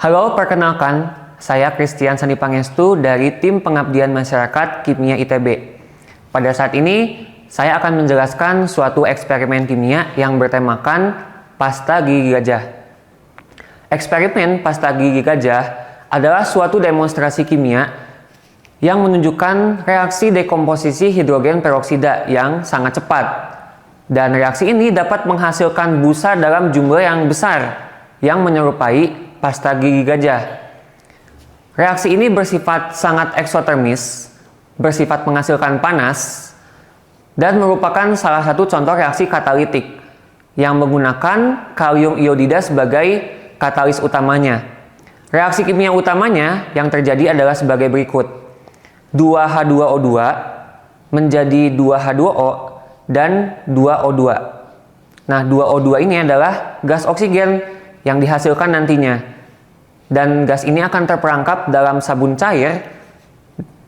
Halo, perkenalkan, saya Christian Sandi Pangestu dari Tim Pengabdian Masyarakat Kimia ITB. Pada saat ini, saya akan menjelaskan suatu eksperimen kimia yang bertemakan pasta gigi gajah. Eksperimen pasta gigi gajah adalah suatu demonstrasi kimia yang menunjukkan reaksi dekomposisi hidrogen peroksida yang sangat cepat. Dan reaksi ini dapat menghasilkan busa dalam jumlah yang besar yang menyerupai pasta gigi gajah. Reaksi ini bersifat sangat eksotermis, bersifat menghasilkan panas, dan merupakan salah satu contoh reaksi katalitik yang menggunakan kalium iodida sebagai katalis utamanya. Reaksi kimia utamanya yang terjadi adalah sebagai berikut. 2H2O2 menjadi 2H2O dan 2O2. Nah, 2O2 ini adalah gas oksigen yang dihasilkan nantinya. Dan gas ini akan terperangkap dalam sabun cair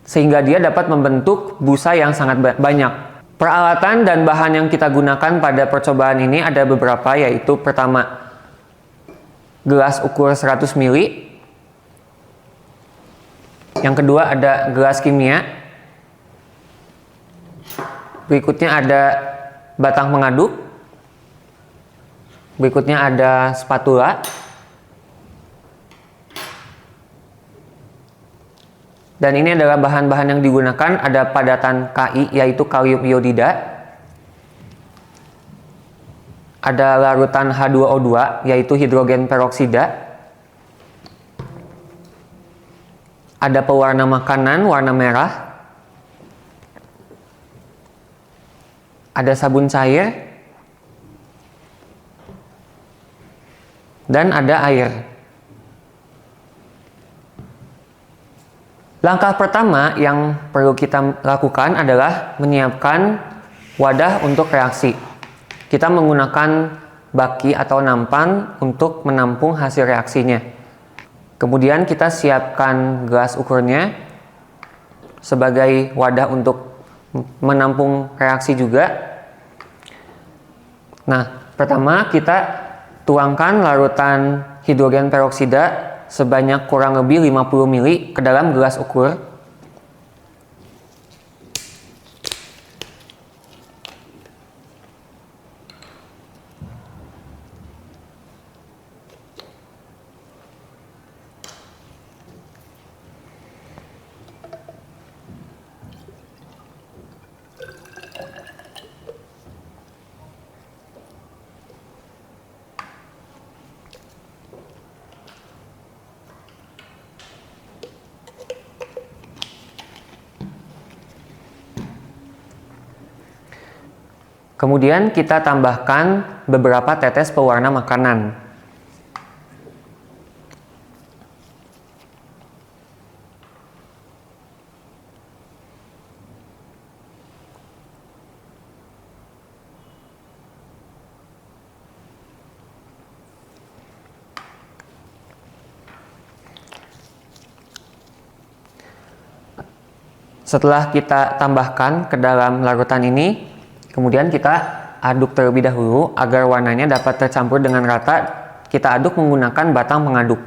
sehingga dia dapat membentuk busa yang sangat banyak. Peralatan dan bahan yang kita gunakan pada percobaan ini ada beberapa, yaitu pertama, gelas ukur 100 ml. Yang kedua ada gelas kimia. Berikutnya ada batang pengaduk. Berikutnya ada spatula. Dan ini adalah bahan-bahan yang digunakan, ada padatan Ki yaitu kalium iodida. Ada larutan H2O2 yaitu hidrogen peroksida. Ada pewarna makanan warna merah. Ada sabun cair. Dan ada air. Langkah pertama yang perlu kita lakukan adalah menyiapkan wadah untuk reaksi. Kita menggunakan baki atau nampan untuk menampung hasil reaksinya. Kemudian kita siapkan gelas ukurnya sebagai wadah untuk menampung reaksi juga. Nah, pertama kita tuangkan larutan hidrogen peroksida sebanyak kurang lebih 50 ml ke dalam gelas ukur. Kemudian kita tambahkan beberapa tetes pewarna makanan. Setelah kita tambahkan ke dalam larutan ini, kemudian kita aduk terlebih dahulu agar warnanya dapat tercampur dengan rata. Kita aduk menggunakan batang pengaduk.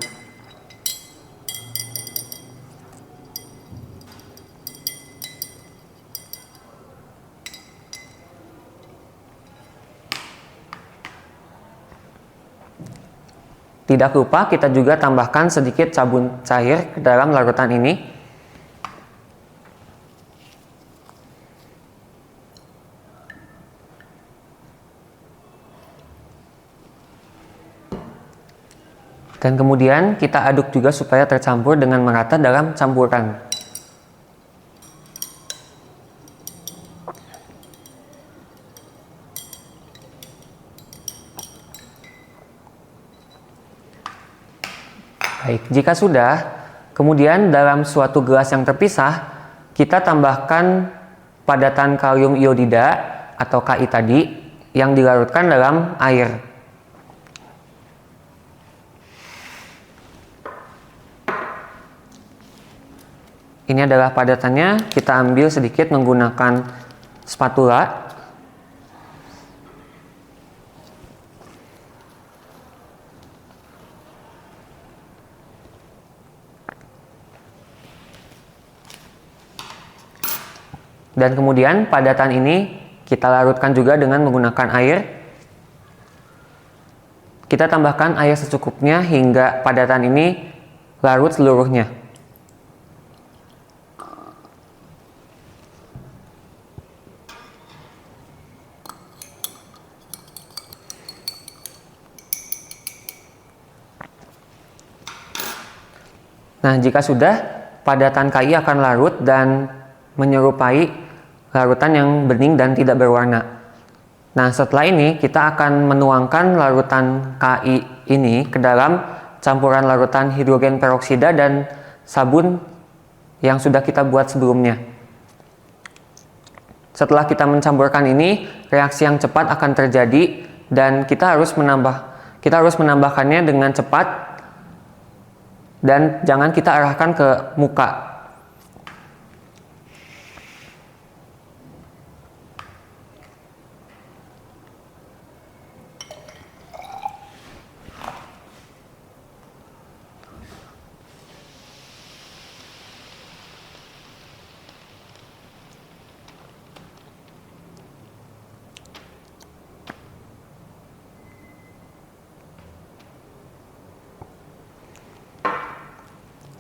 Tidak lupa kita juga tambahkan sedikit sabun cair ke dalam larutan ini. Dan kemudian kita aduk juga supaya tercampur dengan merata dalam campuran. Baik, jika sudah, kemudian dalam suatu gelas yang terpisah, kita tambahkan padatan kalium iodida atau Ki tadi yang dilarutkan dalam air. Ini adalah padatannya, kita ambil sedikit menggunakan spatula. Dan kemudian padatan ini kita larutkan juga dengan menggunakan air. Kita tambahkan air secukupnya hingga padatan ini larut seluruhnya. Nah, jika sudah, padatan KI akan larut dan menyerupai larutan yang bening dan tidak berwarna. Nah, setelah ini kita akan menuangkan larutan KI ini ke dalam campuran larutan hidrogen peroksida dan sabun yang sudah kita buat sebelumnya. Setelah kita mencampurkan ini, reaksi yang cepat akan terjadi dan kita harus menambahkannya dengan cepat dan jangan kita arahkan ke muka.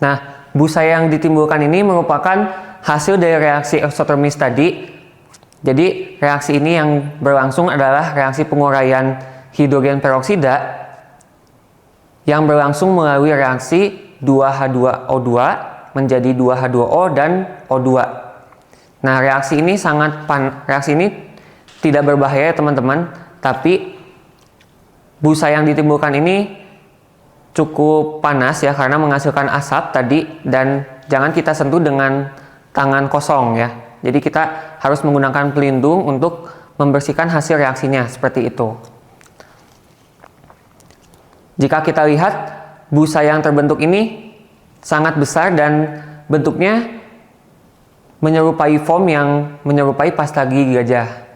Nah, busa yang ditimbulkan ini merupakan hasil dari reaksi eksotermis tadi. Jadi, reaksi ini yang berlangsung adalah reaksi penguraian hidrogen peroksida yang berlangsung melalui reaksi 2H2O2 menjadi 2H2O dan O2. Nah, reaksi ini tidak berbahaya ya teman-teman, tapi busa yang ditimbulkan ini cukup panas ya karena menghasilkan asap tadi, dan jangan kita sentuh dengan tangan kosong ya. Jadi kita harus menggunakan pelindung untuk membersihkan hasil reaksinya seperti itu. Jika kita lihat busa yang terbentuk ini sangat besar dan bentuknya menyerupai foam yang menyerupai pasta gigi gajah.